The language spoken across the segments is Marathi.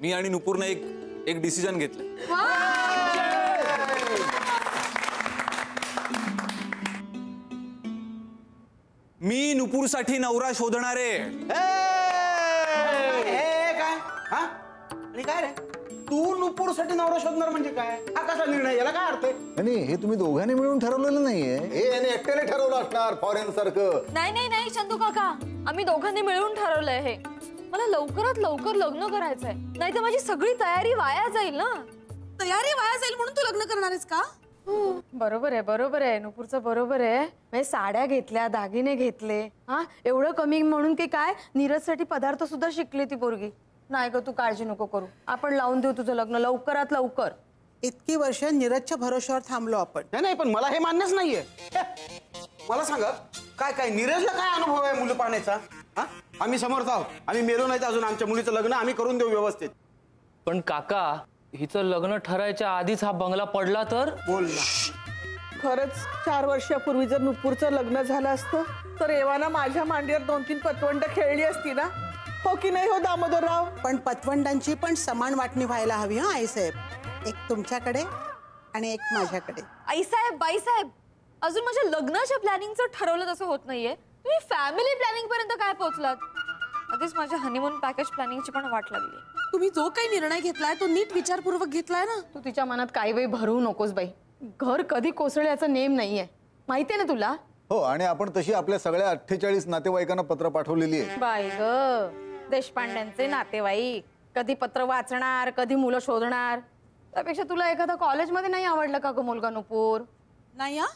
मी आणि नुपूरने एक डिसिजन घेतलं। मी नुपूरसाठी नवरा शोधणार आहे। काय रे तू नुपूरसाठी नवरा शोधणार म्हणजे काय? हा कसा निर्णय? याला काय अर्थ आहे? नाही हे तुम्ही दोघांनी मिळून ठरवलेलं नाहीये, हे याने एकट्याने ठरवलं असणार फॉरेन सारखं। नाही चंदू काका, आम्ही दोघांनी मिळून ठरवलंय हे। मला लवकरात लवकर लग्न करायचंय, नाही तर माझी सगळी तयारी वाया जाईल ना। तयारी वाया जाईल म्हणून तू लग्न करणार आहेस का? बरोबर आहे नुपूरचं, बरोबर आहे। म्हणजे साड्या घेतल्या, दागिने घेतले, हा एवढं कमी म्हणून की काय, नीरजसाठी पदार्थ सुद्धा शिकली ती पोरगी। नाही ग, तू काळजी नको करू, आपण लावून देऊ तुझं लग्न लवकरात लवकर। इतकी वर्ष नीरजच्या भरोश्यावर थांबलो आपण। नाही पण मला हे मान्यच नाहीये। मला सांगा काय नीरजला काय अनुभव आहे मुलं पाहण्याचा? आम्ही समर्थ आहोत, आम्ही मेलो नाही तर अजून आमच्या मुलीचं लग्न आम्ही करून देऊ व्यवस्थित। पण काका, हिचं लग्न ठरायच्या आधीच हा बंगला पडला तर? बोल ना। खरंच 4 वर्षापूर्वी जर नुपूरचं लग्न झालं असतं तर एव्हाना माझ्या मांडीवर 2-3 पतवंड खेळली असती ना, हो की नाही हो दामोदरराव? पण पतवंडांची पण समान वाटणी व्हायला हवी हा आईसाहेब, एक तुमच्याकडे आणि एक माझ्याकडे। आईसाहेब बाईसाहेब, अजून माझ्या लग्नाच्या प्लॅनिंगचं ठरवलं तसं होत नाहीये, तुम्ही फॅमिली प्लॅनिंग पर्यंत काय पोहोचलात? आधीच माझ्या हनीमून पॅकेज प्लॅनिंगची पण वाट लागली। तुम्ही जो काही निर्णय घेतलाय तो नीट विचारपूर्वक घेतलाय ना? तू तिच्या मनात काही वेळ भरवू नकोस बाई, घर कधी कोसळेल याचा नेम नाहीये, माहितीये ना तुला? हो, आणि आपण तशी आपल्या सगळ्या 48 नातेवाईकांना पत्र पाठवलेली आहे। बाई ग, देशपांड्यांचे नातेवाईक कधी पत्र वाचणार, कधी मुलं शोधणार। त्यापेक्षा तुला एखादा कॉलेजमध्ये नाही आवडलं का ग मुलगा नुपूर? नाही हा,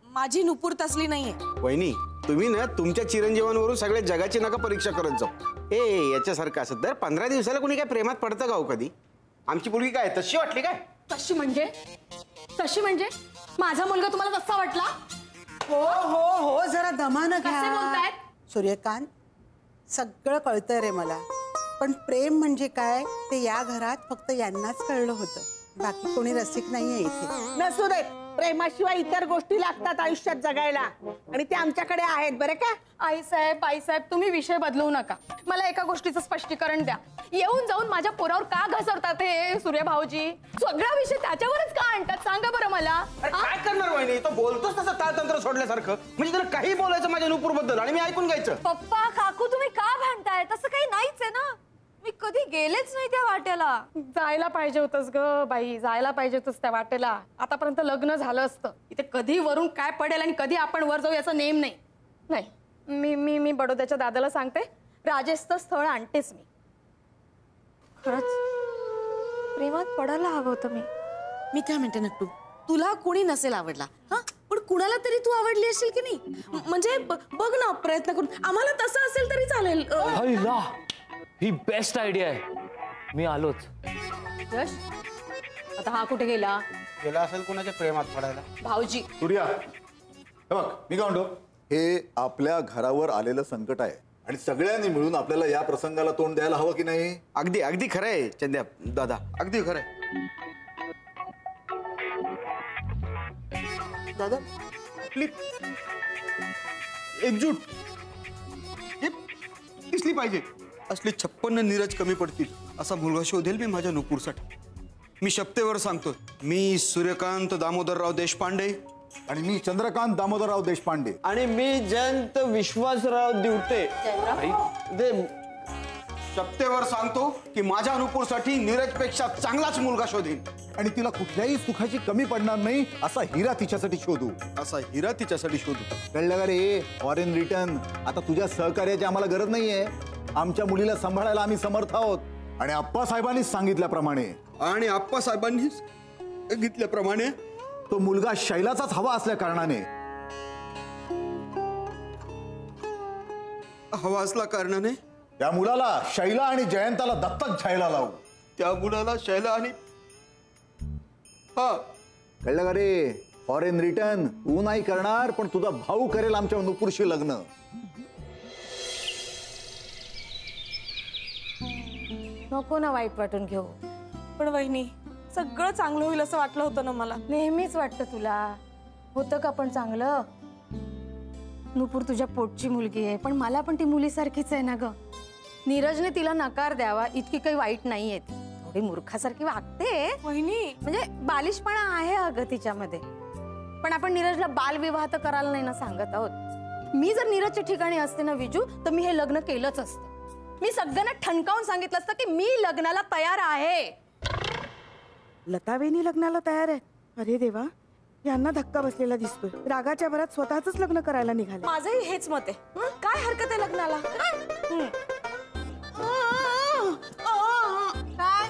माझी नुपूर तसली नाहीये। वहिनी, तुम्ही ना तुमच्या चिरंजीवांवरून सगळ्या जगाची नका परीक्षा करत जाऊ। याच्यासारखं असं दर 15 दिवसाला कोणी काय प्रेमात पडतं का हो कधी? आमची मुलगी काय तशी वाटली काय? तशी म्हणजे माझा मुलगा तुम्हाला तसा वाटला? हो जरा दमानं कसे घ्या। बोलतायत? सूर्यकांत, सगळं कळतंय रे मला, पण प्रेम म्हणजे काय ते या घरात फक्त यांनाच कळलं होतं, बाकी कोणी रसिक नाहीये इथे। नसू देत, प्रेमाशिवाय इतर गोष्टी लागतात आयुष्यात जगायला, आणि ते आमच्याकडे आहेत बरं का? आईसाहेब तुम्ही विषय बदलवू नका, मला एका गोष्टीचं स्पष्टीकरण द्या। येऊन जाऊन माझ्या पोरावर का घसरतात हे सूर्य भाऊजी? सगळा विषय त्याच्यावरच का आणतात सांगा बरं मला। काय करणार वहिनी, तो बोलतोच तसं ताळतंत्र सोडल्यासारखं, म्हणजे त्याला काही बोलायचं माझ्या नुपूर बद्दल आणि मी ऐकून घ्यायचं। पप्पा काकू, तुम्ही का भांडताय? तसं काही नाहीच आहे ना, मी कधी गेलेच नाही त्या वाट्याला। जायला पाहिजे होतंस ग बाई, जायला पाहिजे होतंस त्या वाटेला, आतापर्यंत लग्न झालं असतं। इथे कधी वरून काय पडेल आणि कधी आपण वर जाऊ याचा नेम नाही। मी बडोद्याच्या दादाला सांगते, राजेशचं स्थळ आणतेच मी। खरंच प्रेमात पडायला हवं होतं मी काय म्हणते नट्टू, तुला कोणी नसेल आवडला हा, पण कुणाला तरी तू आवडली असेल की नाही? म्हणजे बघ ना, प्रयत्न करून, आम्हाला तसं असेल तरी चालेल। ही बेस्ट आयडिया आहे, मी आलोच। यश, आता हा कुठे गेला? गेला असेल कुणाच्या प्रेमात पडायला। भाऊजी, सूर्या, हे बघ, मी काय म्हणतो, हे आपल्या घरावर आलेलं संकट आहे आणि सगळ्यांनी मिळून आपल्याला या प्रसंगाला तोंड द्यायला हवं की नाही? अगदी खरं आहे चंद्या दादा, अगदी खरं आहे। दादा, आपली एकजूट दिसली पाहिजे। असले 56 नीरज कमी पडतील असा मुलगा शोधेल मी माझ्या नुपूरसाठी। मी शपथेवर सांगतो, मी सूर्यकांत दामोदरराव देशपांडे, आणि मी चंद्रकांत दामोदरराव देशपांडे, आणि मी जयंत विश्वासराव दिवटे शपथेवर सांगतो की माझ्या नुपूरसाठी नीरजपेक्षा चांगलाच मुलगा शोधेन, आणि तिला कुठल्याही सुखाची कमी पडणार नाही असा हिरा तिच्यासाठी शोधू। कळलं का रे? फॉरेन रिटर्न, आता तुझ्या सहकार्याची आम्हाला गरज नाहीये, आमच्या मुलीला सांभाळायला आम्ही समर्थ आहोत। आणि आप्पासाहेबांनीच सांगितल्याप्रमाणे तो मुलगा शैलाचाच हवा असल्या कारणाने, त्या मुलाला शैला आणि जयंताला दत्तक घ्यायला लावू। कळलं का रे? फॉरेन रिटर्न तू नाही करणार, पण तुझा भाऊ करेल आमच्या नुपूरशी लग्न। नको ना वाईट वाटून घेऊ। पण वहिनी, सगळं चांगलं होईल असं वाटलं होतं ना मला। नेहमीच वाटतं तुला, होतं का पण चांगलं? नुपूर तुझ्या पोटची मुलगी आहे, पण मला पण ती मुलीसारखीच आहे ना ग। नीरजने तिला नकार द्यावा इतकी काही वाईट नाहीये ती। थोडी मूर्खासारखी वागते वहिनी म्हणजे बालिशपणा आहे अगं तिच्यामध्ये. पण आपण नीरजला बालविवाह तर करायला नाही ना सांगत आहोत. मी जर नीरजच्या ठिकाणी असते ना विजू, तर मी हे लग्न केलंच असतं. मी सगळ्यांना ठणकावून सांगितलं असतं की मी लग्नाला तयार आहे. लतावेनी लग्नाला तयार आहे. अरे देवा, यांना धक्का बसलेला दिसतोय. रागाच्या भरात स्वतःच लग्न करायला निघाले. माझंही हेच मत आहे. काय हरकत आहे लग्नाला? काय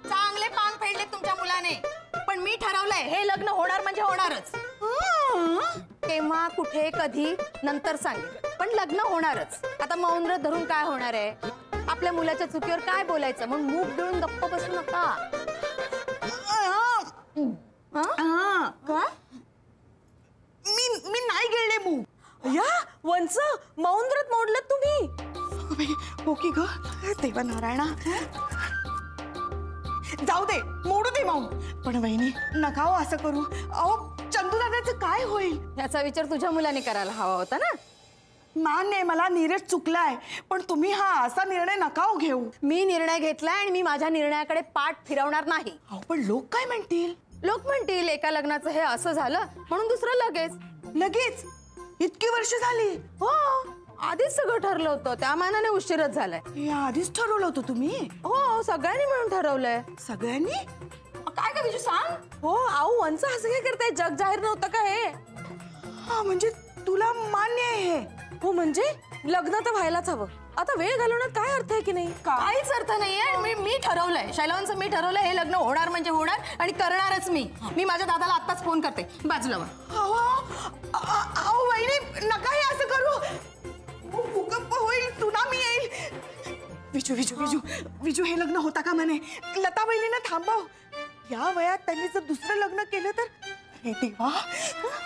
चांगले पांग फेडले तुमच्या मुलाने, पण मी ठरवलंय हे लग्न होणार म्हणजे होणारच. केव्हा कुठे कधी नंतर सांगेल, पण लग्न होणारच. आता मौनव्रत धरून काय होणार आहे? आपल्या मुलाच्या चुकीवर काय बोलायचं? मग मूग गिळून गप्प बसू नका. मी नाही गेले मूग. या वंच मौनव्रत मोडलं तुम्ही. हो की ग देवा नारायणा. जाऊ दे, मोडू दे मौन. पण वहिनी नका हो असं करू. अहो चंदू दादाचं काय होईल? याचा विचार तुझ्या मुलाने करायला हवा होता ना. मान्य आहे मला, नीरज चुकलाय. पण तुम्ही हा असा निर्णय नका हो घेऊ. मी निर्णय घेतलाय आणि मी माझ्या निर्णयाकडे पाठ फिरवणार नाही. अहो पण लोक काय म्हणतील? लोक म्हणतील एका लग्नाचं हे असं झालं म्हणून दुसरं लगेच. लगेच इतकी वर्ष झाली? हो, आधीच सगळं ठरलं होतं, त्या मानाने उशीरच झालाय. हे आधीच ठरवलं होतं तुम्ही? हो, सगळ्यांनी मिळून ठरवलंय. सगळ्यांनी? काय का विजू सांग. हो, आऊ वंच असं काय करताय? जग जाहीर नव्हतं का हे? हा म्हणजे तुला मान्य आहे हे? हो म्हणजे लग्न तर व्हायलाच हवं. आता वेळ घालवण्यात काय अर्थ आहे की नाही? काहीच अर्थ नाहीये. मी ठरवलंय, शैलवांचं मी ठरवलंय हे लग्न होणार म्हणजे होणार आणि करणारच मी. मी माझ्या दादाला आत्ताच फोन करते. बाजूला वा. अहो वहिनी नका हे असं करू. भूकंप होईल, सुनामी येईल. विजू विजू विजू विजू हे लग्न होता का म्हणे? लता वहिनीनं थांबव. या वयात त्यांनी जर दुसरं लग्न केलं तर अरे देवा,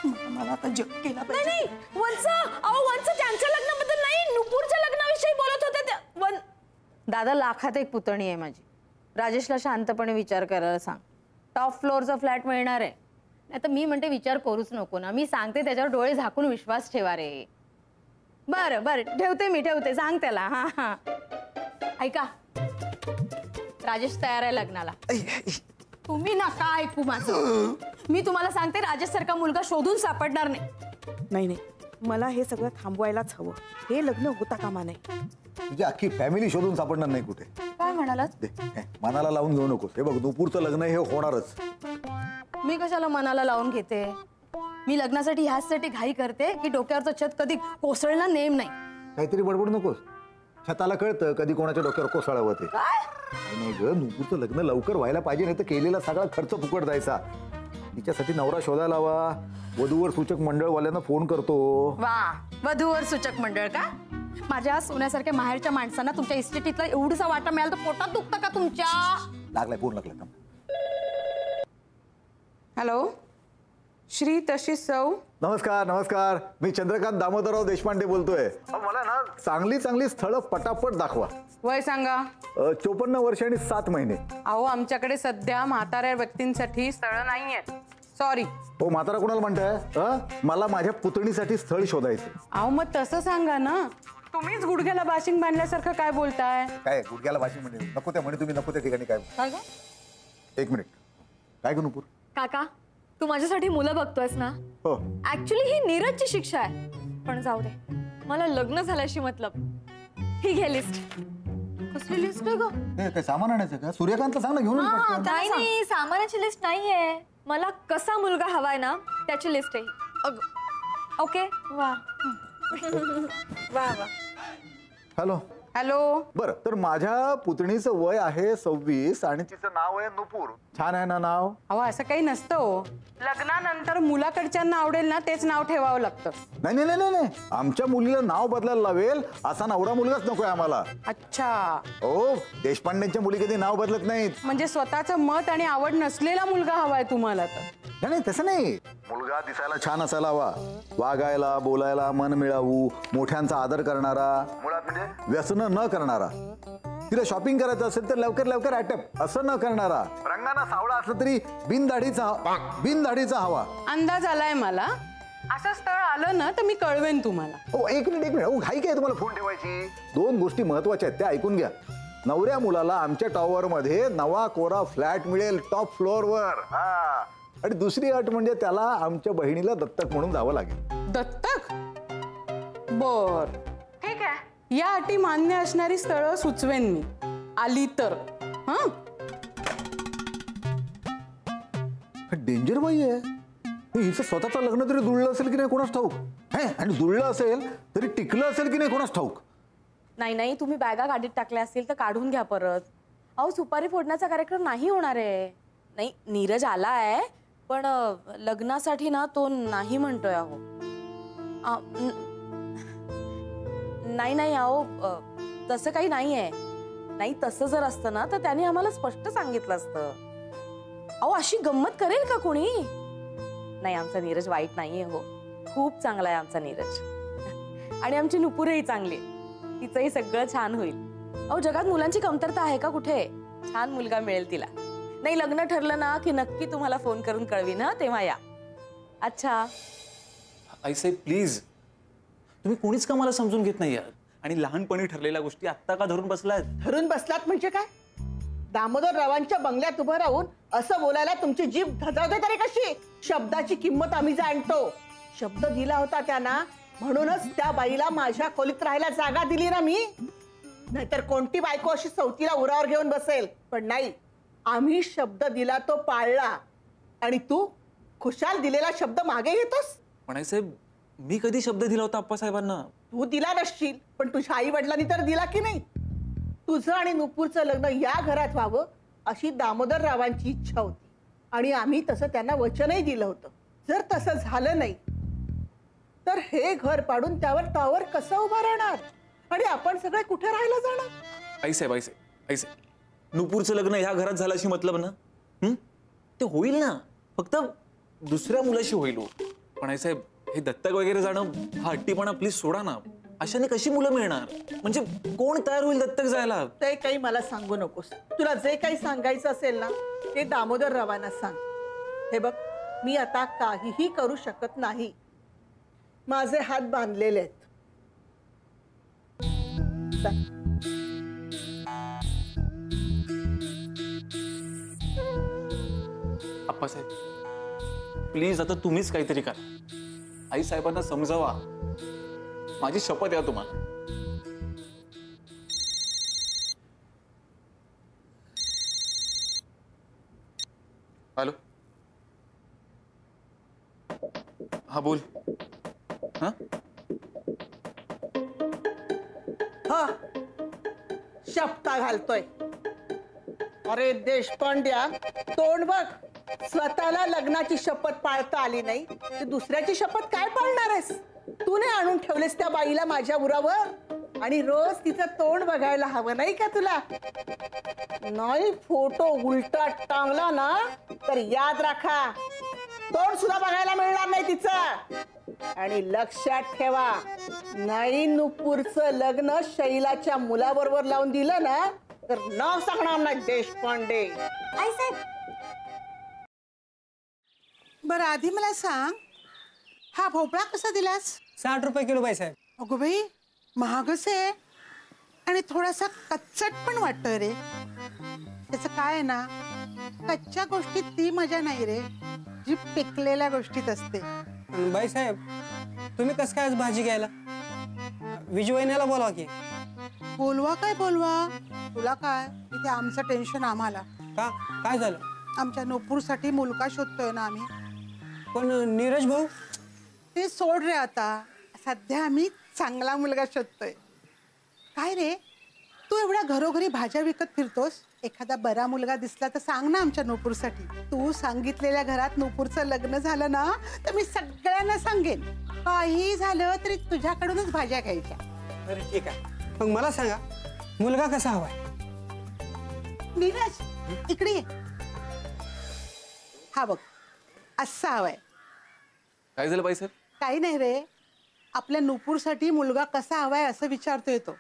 मला आता जग केला पाहिजे. नाही वंच, अहो वंच त्यांच्या लग्नाबद्दल नाही, नुपूरच्या लग्नाविषयी बोलत होते ते. दादा लाखात एक पुतणी आहे माझी. राजेशला शांतपणे विचार करायला सांग. टॉप फ्लोअरचा फ्लॅट मिळणार आहे. नाही तर मी म्हणते विचार करूच नको ना. मी सांगते त्याच्यावर डोळे झाकून विश्वास ठेवा रे. बरं बरं ठेवते, मी ठेवते. सांग त्याला. हा हा ऐका, राजेश तयार आहे लग्नाला. तुम्ही नका ऐकू माझं. मी तुम्हाला सांगते राजेश सारखा मुलगा शोधून सापडणार नाही. नाही नाही, मला हे सगळं थांबवायलाच हवं. हे लग्न होता कामा नये. तुझी अख्खी फॅमिली शोधून सापडणार नाही कुठे. काय म्हणालात? मनाला लावून घेऊ नकोस. हे बघ, नुपूरचं लग्न हे होणारच. मी कशाला मनाला लावून घेते? मी लग्नासाठी ह्याचसाठी घाई करते की डोक्यावरचं छत कधी कोसळणार नेम नाही. काहीतरी बडबड नकोस. छताला कळतं कधी कोणाच्या डोक्यावर कोसळावं ते. नाही ग, नुपूरचं लग्न लवकर व्हायला पाहिजे, नाही तर केलेला सगळा खर्च फुकट जायचा. तिच्यासाठी नवरा शोधायला हवा. वधूवर सूचक मंडळवाल्यांना फोन करतो. वा, वधूवर सूचक मंडळ का? माझ्या सोन्यासारख्या माहेरच्या माणसांना तुमच्या इस्टेटीतला एवढसा वाटा मिळाला तर पोटात दुखतं का तुमच्या? लागलाय फोन, लागलाय. हॅलो, श्री तशी सौ. नमस्कार नमस्कार, मी चंद्रकांत दामोदरराव देशपांडे बोलतोय. मला ना चांगली चांगली स्थळं पटापट दाखवा. वय सांगा. 54 वर्ष आणि 7 महिने. अहो आमच्याकडे सध्या म्हाताऱ्या व्यक्तींसाठी स्थळं नाहीयेत. सॉरी. हो, म्हातारा कोणाला म्हणताय? मला माझ्या पुतणीसाठी स्थळ शोधायचं. अहो मग तसं सांगा ना. तुम्हीच गुडघ्याला बाशिंग बांधल्यासारखं काय बोलताय? काय गुडघ्याला भाषी म्हणजे नको त्या म्हणे तुम्ही नको त्या ठिकाणी काय? एक मिनिट. काय ग नुपूर? काका, तू माझ्यासाठी मुलं बघतोयस ना? हो. ऍक्च्युली ही नीरजची शिक्षा आहे. पण जाऊ दे, मला लग्न झाल्याशी मतलब. ही घे लिस्ट. कसली लिस्ट आहे ग? काय सामान आणायचं का? सूर्यकांतला सांग ना, घेऊन ये पटकन. नाही नाही, सामानाची लिस्ट नाहीये. मला कसा मुलगा हवाय ना त्याची लिस्ट आहे. ओके. वा वा वा. हॅलो. हॅलो. बरं, तर माझ्या पुतणीचं वय आहे 26 आणि तिचं नाव आहे नुपूर. छान आहे ना नाव? अहो असं काही नसतं हो. लग्नानंतर मुलाकडच्यांना आवडेल ना तेच नाव ठेवावं लागतं. नाही नाही नाही नाही, आमच्या मुलीला नाव बदलायला लावेल असा नवरा मुलगाच नकोय आम्हाला. अच्छा. हो, देशपांडेंच्या मुली कधी नाव बदलत नाहीत. म्हणजे स्वतःचं मत आणि आवड नसलेला मुलगा हवाय तुम्हाला तर? नाही तसं नाही. मुलगा दिसायला छान असायला हवा. वागायला बोलायला मन मिळावू, मोठ्यांचा आदर करणारा, मुळात म्हणजे व्यसन न करणारा. तिला शॉपिंग करायचं असेल तर लवकर लवकर आटप असं न करणारा. रंगाना सावळा असला तरी बिनदाढीचा हवा. अंदाज आलाय मला. असं स्थळ आलं ना तर मी कळवेन तुम्हाला. हो, एक मिनिट. हो, घाई काय तुम्हाला फोन ठेवायची? 2 गोष्टी महत्वाच्या आहेत, त्या ऐकून घ्या. नवऱ्या मुलाला आमच्या टॉवर मध्ये नवा कोरा फ्लॅट मिळेल टॉप फ्लोअरवर. हा, आणि दुसरी अट म्हणजे त्याला आमच्या बहिणीला दत्तक म्हणून जावं लागेल. दत्तक? बर, ठीक आहे. या अटी मान्य असणारी स्थळं सुचवेन मी, आली तर. हा, डेंजर बाई आहे. हिचं स्वतःचं लग्न तरी जुळलं असेल की नाही कोणास ठाऊक. हे, आणि जुळलं असेल तरी टिकलं असेल की नाही कोणास ठाऊक. नाही नाही, तुम्ही बॅगा गाडीत टाकल्या असतील तर काढून घ्या परत. अहो, सुपारी फोडण्याचा कार्यक्रम नाही होणार आहे. नाही, नीरज आलाय पण लग्नासाठी ना तो नाही म्हणतोय. अहो नाही नाही, अहो तसं काही नाहीये. नाही, तसं जर असतं ना तर त्याने आम्हाला स्पष्ट सांगितलं असतं. अहो, अशी गंमत करेल का कोणी? नाही, आमचा नीरज वाईट नाहीये. हो, खूप चांगला आहे आमचा नीरज. आणि आमची नुपुरही चांगली, तिचंही सगळं छान होईल. अहो, जगात मुलांची कमतरता आहे का कुठे? छान मुलगा मिळेल तिला. नाही, लग्न ठरलं ना की नक्की तुम्हाला फोन करून कळवीन, ना तेव्हा या. अच्छा आईसाहेब प्लीज, तुम्ही कोणीच का मला समजून घेत नाही आहात. आणि लहानपणी ठरलेल्या गोष्टी आत्ता का धरून बसलात? धरून बसलात म्हणजे काय? दामोदररावांच्या बंगल्यात उभं राहून असं बोलायला तुमची जीभ धजावते तरी कशी? शब्दाची किंमत आम्ही जाणतो. शब्द दिला होता त्यांना, म्हणूनच त्या बाईला माझ्या खोलीत राहायला जागा दिली ना मी. नाहीतर कोणती बायको अशी सवतीला उरावर घेऊन बसेल. पण नाही, आम्ही शब्द दिला तो पाळला. आणि तू खुशाल दिलेला शब्द मागे घेतोस. पण आईसाहेब, मी कधी शब्द दिला होता आप्पासाहेबांना? तू दिला नसशील, पण तुझ्या आई वडिलांनी तर दिला की नाही? तुझं आणि नुपूरचं लग्न या घरात व्हावं अशी दामोदररावांची इच्छा होती. आणि आम्ही तसं त्यांना वचनही दिलं होतं. जर तसं झालं नाही तर हे घर पाडून त्यावर टावर कसं उभा राहणार? आणि आपण सगळे कुठे राहायला जाणार? आईसाहेब आईसाहेब आईसाहेब, नुपूरचं लग्न ह्या घरात झालं अशी मतलब ना? ते होईल ना, फक्त दुसऱ्या मुलाशी होईल. पण आईसाहेब, हे दत्तक वगैरे जाणं हा हट्टीपणा प्लीज सोडा ना. अशाने कशी मुलं मिळणार? म्हणजे कोण तयार होईल दत्तक जायला? ते काही मला सांगू नकोस. तुला जे काही सांगायचं असेल ना ते दामोदररावांना सांग. हे बघ, मी आता काहीही करू शकत नाही. माझे हात बांधलेले आहेत. आप्पासाहेब प्लीज, आता तुम्हीच काहीतरी करा. आई साहेबांना समजावा. माझी शपथ आहे तुम्हाला. हॅलो, हा बोल. हा, हा, शपथा घालतोय. अरे देशपांड्या, तोंड बघ. स्वतःला लग्नाची शपथ पाळता आली नाही तर दुसऱ्याची शपथ काय पाळणार आहेस? तू नाही आणून ठेवलेस त्या बाईला माझ्या उरावर? आणि रोज तिचं तोंड बघायला हवं नाही का तुला? नाही, फोटो उलटा टांगला ना तर याद राखा, तोंड सुद्धा बघायला मिळणार नाही तिचं. आणि लक्षात ठेवा, नाही नुपूरचं लग्न शैलाच्या मुलाबरोबर लावून दिलं ना तर नाव सांगणार नाही देशपांडे. आई साहेब, बरं आधी मला सांग, हा भोपळा कसा दिलास? 60 रुपये किलो बाईसाहेब. अगो बाई, महागच आहे. आणि थोडासा कच्चट पण वाटतोय रे. त्याचं काय आहे ना, कच्च्या गोष्टीत ती मजा नाही रे जी पिकलेल्या गोष्टीत असते. बाईसाहेब, तुम्ही कसं काय आज भाजी घ्यायला? विजू वहिनीला बोलवा की. बोलवा काय बोलवा, तुला काय? इथे आमचं टेन्शन आम्हाला. का, काय झालं? आमच्या नुपूरसाठी मुलगा शोधतोय ना आम्ही. पण नीरज भाऊ? ते सोड रे आता. सध्या आम्ही चांगला मुलगा शोधतोय. काय रे, तू एवढ्या घरोघरी भाज्या विकत फिरतोस, एखादा बरा मुलगा दिसला तर सांग ना आमच्या नुपूरसाठी. तू सांगितलेल्या घरात नुपूरचं लग्न झालं ना तर मी सगळ्यांना सांगेन. काही झालं तरी तुझ्याकडूनच भाज्या घ्यायच्या. अरे ठीक आहे, मग मला सांगा, मुलगा कसा हवाय? नीरज, इकडे ये. हा बघ, असा हवाय. काय झालं बाईसाहेब? काही नाही रे, आपल्या नुपूरसाठी मुलगा कसा हवाय असं विचारतोय तो,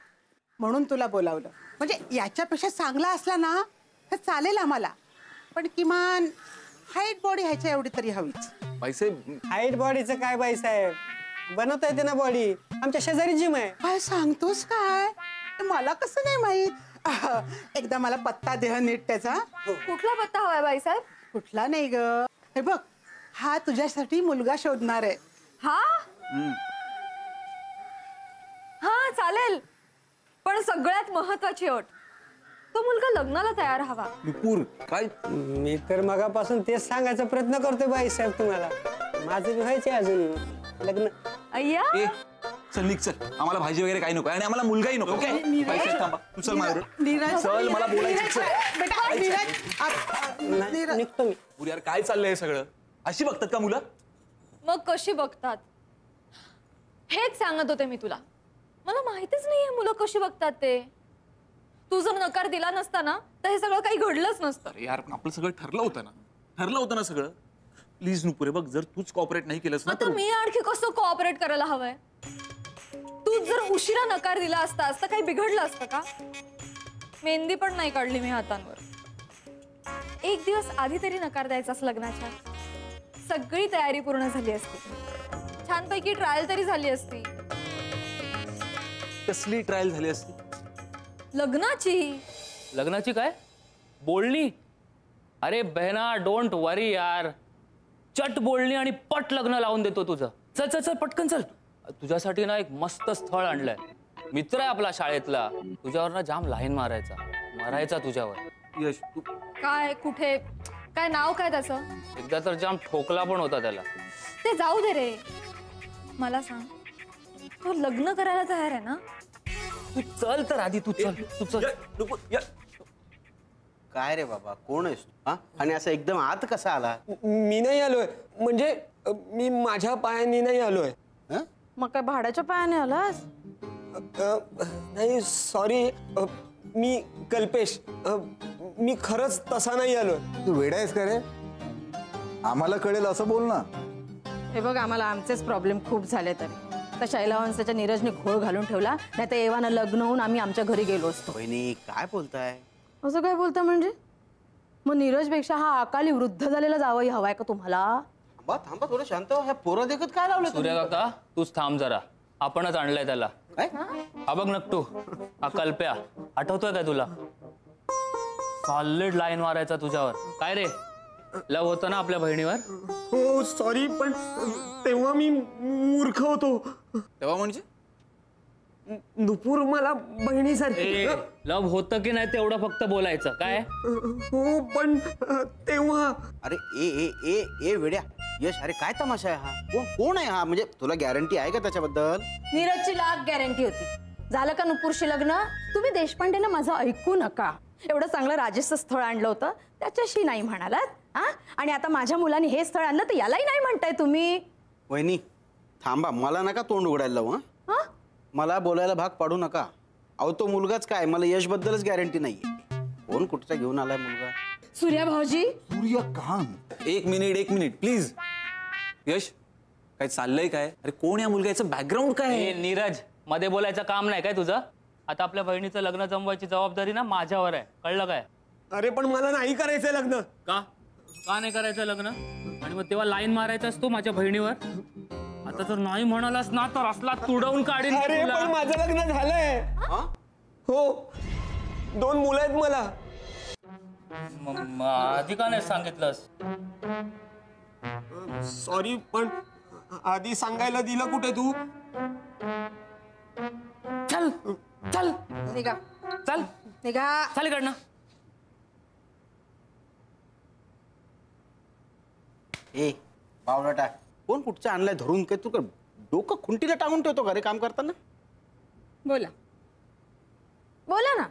म्हणून तुला बोलावलं. म्हणजे याच्यापेक्षा चांगला असला ना तर चालेल आम्हाला, पण किमान हाईट बॉडी ह्याच्या एवढी तरी हवीच. बाईसाहेब, हाईट बॉडीचं काय बाईसाहेब, बनवता येते ना बॉडी. आमच्या शेजारी जिम आहे. काय सांगतोस काय? मला कसं नाही माहित एकदा मला पत्ता दे हं नीट त्याचा. कुठला पत्ता हवाय बाईसाहेब? कुठला नाही ग. हे बघ, हा तुझ्यासाठी मुलगा शोधणार आहे. हा हा चालेल, पण सगळ्यात महत्वाची अट, तो मुलगा लग्नाला तयार हवा. नुपूर काय मी तर मगापासून तेच सांगायचा प्रयत्न करतोय बाईसाहेब तुम्हाला. माझं बी व्हायचे अजून लग्न. अय्या ए चल निघ चल, आम्हाला भाजी वगैरे काही नको आणि आम्हाला मुलगाही नको. ओके बाईसाहेब थांबा, तू चल माझ्याबरोबर. नीरज, चल मला बोलायचं चल. बेटा नीरज, नीरज. निघतो मी. पुरी यार काय चाललंय हे सगळं? अशी बघतात का मुलं? मग कशी बघतात हेच सांगत होते मी तुला. मला माहितीच नाहीये मुलं कशी बघतात ते. तू जर नकार दिला नसता ना तर हे सगळं काही घडलंच नसतं. अरे यार आपलं सगळं ठरलं होतं ना सगळं. प्लीज नुपुरे बघ, जर तूच कॉपरेट नाही केलंस ना आता तर मी आणखी कसं कोऑपरेट करायला हवंय? तू जर उशिरा नकार दिला असता काही बिघडलं असतं का? मेहंदी पण नाही काढली मी हातांवर. एक दिवस आधी तरी नकार द्यायचास लग्नाच्या. सगळी तयारी पूर्ण झाली असती, छानपैकी ट्रायल तरी झाली असती. कसली ट्रायल झाली असती? लग्नाची. लग्नाची काय बोलणी? अरे बहना डोंट वरी यार, चट बोलणी आणि पट लग्न लावून देतो तुझं. चल चल चल पटकन चल. तुझ्यासाठी ना एक मस्त स्थळ आणलंय. मित्र आहे आपला शाळेतला, तुझ्यावर ना जाम लाईन मारायचा तुझ्यावर. यश तू काय कुठे काय नाव काय त्याचं? एकदा तर जाम ठोकला पण होता त्याला. ते जाऊ दे रे. मला सांग, तो लग्न करायला तयार आहे ना? तू चल तर आधी, तू चल तू चल. काय रे बाबा, कोण आहेस तू? हा, आणि असं एकदम आत कसा आला? मी नाही आलोय, म्हणजे मी माझ्या पायाने नाही आलोय. हं? मग काय भाड्याच्या पायाने आलास? नाही सॉरी, मी कल्पेश. मी खरंच तसा नाही आलोय. तू वेडा आहेस का रे? आम्हाला कळेल असं बोल ना. हे बघ, आम्हाला आमचेच प्रॉब्लेम खूप झाले तरी त्या शैलावंशाच्या नीरजने घोळ घालून ठेवला, नाही तर एव्हाना लग्न होऊन आम्ही आमच्या घरी गेलो असतो. वहिनी काय बोलताय? असं काय बोलता म्हणजे? मग नीरजपेक्षा हा अकाली वृद्ध झालेला जावई हवाय का तुम्हाला? थांबा थांबा, थोडं शांत हो. ह्या पोरं देखत काय लावलं तुम्ही? सूर्या काका तूच थांब जरा, आपणच आणलंय त्याला. काय? हा बघ नक्टू, हा कल्प्या, आठवतोय काय तुला? सॉलिड लाईन मारायचा तुझ्यावर. काय रे, लव होतं ना आपल्या बहिणीवर? हो सॉरी, पण तेव्हा मी मूर्ख होतो. तेव्हा म्हणजे नुपूर मला बहिणीसारखी. लव होतं की नाही तेवढं फक्त बोलायचं. काय हो पण तेव्हा. अरे ए ए ए ए वेड्या, यश अरे काय तमाशा आहे हा? कोण आहे हा? म्हणजे तुला गॅरंटी आहे का त्याच्याबद्दल? नीरजची लाख गॅरंटी होती. झालं का नुपूरशी लग्न? तुम्ही देशपांडेंना माझं ऐकू नका. एवढं चांगलं राजेशचं स्थळ आणलं होतं, त्याच्याशी नाही म्हणालात हा? आणि आता माझ्या मुलाने हे स्थळ आणलं तर यालाही नाही म्हणताय तुम्ही? वहिनी थांबा, मला नका तोंड उघडायला लावू. हा? मला बोलायला भाग पाडू नका. अहो तो मुलगाच काय, मला यश बद्दलच गॅरंटी नाहीये. कोण कुठचा घेऊन आलाय मुलगा? सूर्या भाऊजी. सूर्यकांत. एक मिनिट प्लीज. यश काय चाललंय काय? अरे कोण या मुलगाचं बॅकग्राऊंड काय आहे? नीरज, मध्ये बोलायचं काम नाही काय तुझं? आता आपल्या बहिणीचं लग्न जमवायची जबाबदारी ना माझ्यावर आहे, कळलं काय? अरे पण मला नाही करायचंय लग्न. का नाही करायचं लग्न? आणि मग तेव्हा लाईन मारायचा असतो माझ्या बहिणीवर. आता जर नाही म्हणालास ना तर असला तुडवून काढीन मी अरे तुला. पण माझं लग्न झालंय. हो, 2 मुलं आहेत मला. आधी का नाही सांगितलंस? सॉरी, पण आधी सांगायला दिलं कुठे तू? चल चल निघा चल निघा. चल इकडनं. ए बावळाटा, कोण कुठचं आणलाय धरून? काय तू डोकं खुंटीला टांगून ठेवतो का रे काम करताना? बोला बोला ना,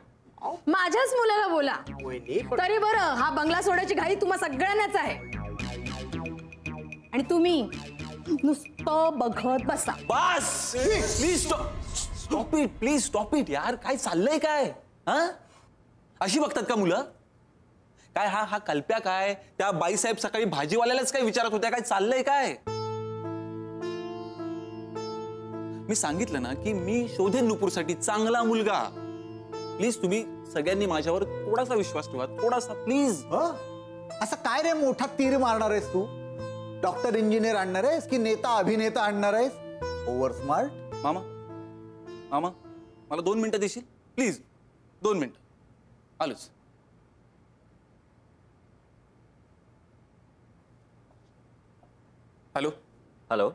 माझ्याच मुलाला बोला. वहिनी पण तरी बरं, हा बंगला सोडायची घाई तुम्हा सगळ्यांनाच आहे आणि तुम्ही नुसतं बघत बसा. बस प्लीज स्टॉप इट यार. काय चाललंय काय? हा, अशी बघतात का मुलं? काय हा कल्प्या काय त्या बाईसाहेब सकाळी भाजीवाल्यालाच काय विचारत होत्या? काय चाललंय काय? मी सांगितलं ना की मी शोधेन नुपूरसाठी चांगला मुलगा. प्लीज तुम्ही सगळ्यांनी माझ्यावर थोडासा विश्वास ठेवा, थोडासा प्लीज. असं काय रे मोठा तीर मारणार आहेस तू? डॉक्टर इंजिनियर आणणार आहेस की नेता अभिनेता आणणार आहेस? Over smart. मामा मला 2 मिनिटं देशील प्लीज 2 मिनिट आलोच. Hello. Hello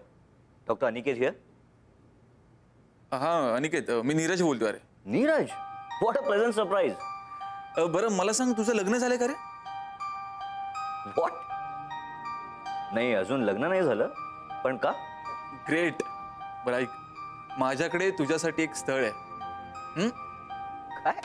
doctor Aniket here. हां अनिकेत, मी नीरज बोलतोय. अरे Neeraj, what a pleasant surprise. बरं मला सांग, तुझं लग्न झालंय का रे? व्हॉट? नाही, अजून लग्न नाही झालं. पण का? ग्रेट. बरं ऐक, माझ्याकडे तुझ्यासाठी एक स्थळ आहे. काय?